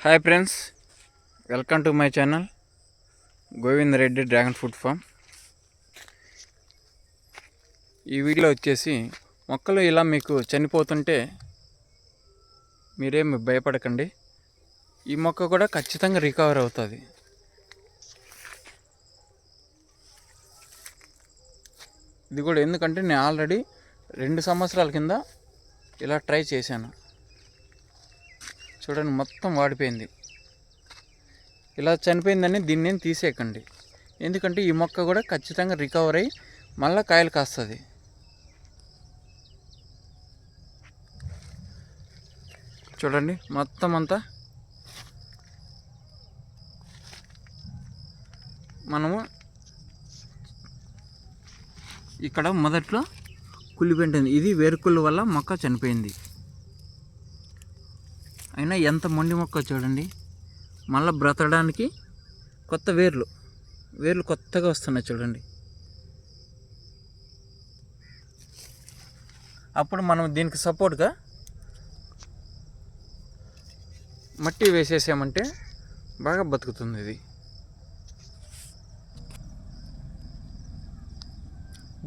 Hi friends, welcome to my channel Govind Reddy dragon fruit form. ఈ వీడియోలో వచ్చేసి మొక్కలు ఇలా మీకు చనిపోతుంటే మీరేమి భయపడకండి. ఈ మొక్క కూడా ఖచ్చితంగా రికవర్ అవుతుంది. ఇది కూడా ఎందుకంటే నేను ఆల్రెడీ 2 సంవత్సరాల కింద ఇలా ట్రై చేశాను. చూడండి, మొత్తం వాడిపోయింది. ఇలా చనిపోయిందని దీన్ని తీసేయకండి, ఎందుకంటే ఈ మొక్క కూడా ఖచ్చితంగా రికవర్ అయ్యి మళ్ళీ కాయలు కాస్తుంది. చూడండి, మొత్తం అంతా మనము ఇక్కడ మొదట్లో కుళ్ళిపోయింది. ఇది వేరుకుళ్ళు వల్ల మొక్క చనిపోయింది. అయినా ఎంత మొండి మొక్క చూడండి, మళ్ళీ బ్రతకడానికి కొత్త వేర్లు కొత్తగా వస్తున్నాయి చూడండి. అప్పుడు మనం దీనికి సపోర్ట్గా మట్టి వేసేసామంటే బాగా బతుకుతుంది. ఇది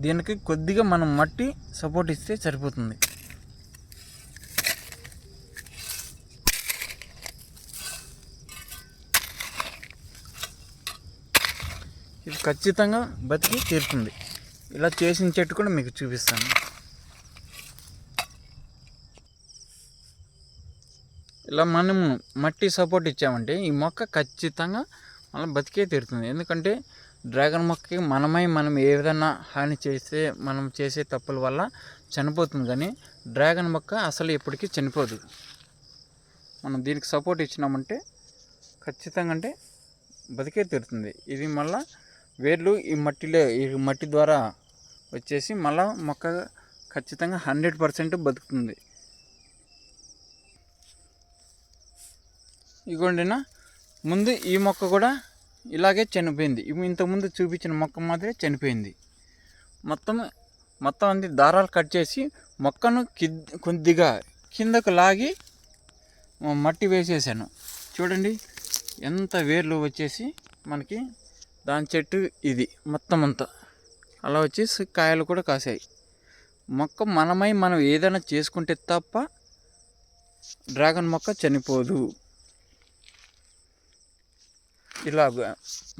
దీనికి కొద్దిగా మనం మట్టి సపోర్ట్ ఇస్తే సరిపోతుంది. ఇది ఖచ్చితంగా బతికి తీరుతుంది. ఇలా చేసిన చెట్టు కూడా మీకు చూపిస్తాను. ఇలా మనం మట్టి సపోర్ట్ ఇచ్చామంటే ఈ మొక్క ఖచ్చితంగా మనం బతికే తీరుతుంది. ఎందుకంటే డ్రాగన్ మొక్కకి మనం ఏ విధంగా హాని చేస్తే మనం చేసే తప్పుల వల్ల చనిపోతుంది, కానీ డ్రాగన్ మొక్క అసలు ఎప్పటికీ చనిపోదు. మనం దీనికి సపోర్ట్ ఇచ్చినామంటే ఖచ్చితంగా అంటే బతికే తీరుతుంది. ఇది మళ్ళీ వేర్లు ఈ మట్టి ద్వారా వచ్చేసి మళ్ళీ మొక్క ఖచ్చితంగా 100% బతుకుతుంది. ఇగోండినా ముందు ఈ మొక్క కూడా ఇలాగే చనిపోయింది. ఇంతకుముందు చూపించిన మొక్క మాదిరే చనిపోయింది. మొత్తం అన్ని దారాలు కట్ చేసి మొక్కను కొద్దిగా కిందకు లాగి మట్టి వేసేసాను. చూడండి ఎంత వేర్లు వచ్చేసి మనకి దాని చెట్టు ఇది మొత్తం అంతా అలా వచ్చేసి కాయలు కూడా కాసాయి. మొక్క మనం ఏదైనా చేసుకుంటే తప్ప డ్రాగన్ మొక్క చనిపోదు. ఇలా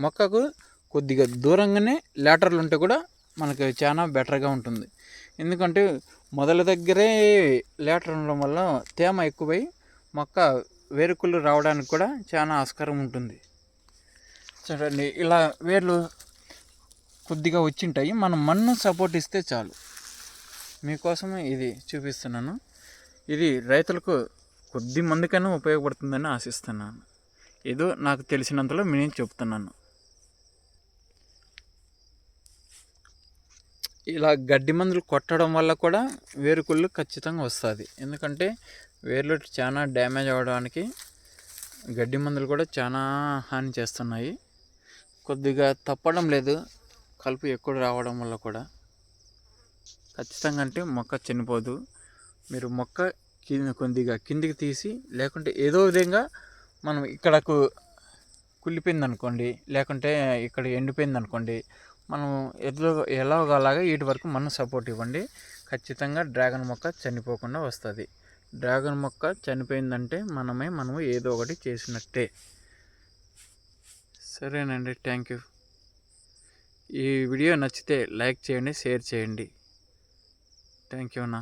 మొక్కకు కొద్దిగా దూరంగానే లేటర్లు ఉంటే కూడా మనకు చాలా బెటర్గా ఉంటుంది. ఎందుకంటే మొదల దగ్గరే లేటర్ ఉండడం వల్ల తేమ ఎక్కువై మొక్క వేరుకుళ్ళు రావడానికి కూడా చాలా ఆస్కారం ఉంటుంది. చూడండి, ఇలా వేర్లు కొద్దిగా వచ్చింటాయి. మనం మన్ను సపోర్ట్ ఇస్తే చాలు. మీకోసం ఇది చూపిస్తున్నాను. ఇది రైతులకు కొద్ది మందికైనా ఉపయోగపడుతుందని ఆశిస్తున్నాను. ఏదో నాకు తెలిసినంతలో నేను చెప్తున్నాను. ఇలా గడ్డి మందులు కొట్టడం వల్ల కూడా వేరుకుళ్ళు ఖచ్చితంగా వస్తుంది. ఎందుకంటే వేర్లు చాలా డ్యామేజ్ అవ్వడానికి గడ్డి మందులు కూడా చాలా హాని చేస్తున్నాయి. కొద్దిగా తప్పడం లేదు, కలుపు ఎక్కువ రావడం వల్ల కూడా ఖచ్చితంగా అంటే మొక్క చనిపోదు. మీరు మొక్క కొద్దిగా కిందికి తీసి, లేకుంటే ఏదో విధంగా మనం ఇక్కడకు కుళ్ళిపోయింది అనుకోండి, లేకుంటే ఇక్కడ ఎండిపోయింది అనుకోండి, మనం ఎలాగలాగా వీటి వరకు మనం సపోర్ట్ ఇవ్వండి. ఖచ్చితంగా డ్రాగన్ మొక్క చనిపోకుండా వస్తుంది. డ్రాగన్ మొక్క చనిపోయిందంటే మనము ఏదో ఒకటి చేసినట్టే. సరేనండి, థ్యాంక్ యూ. ఈ వీడియో నచ్చితే లైక్ చేయండి, షేర్ చేయండి. థ్యాంక్ యూ అన్న.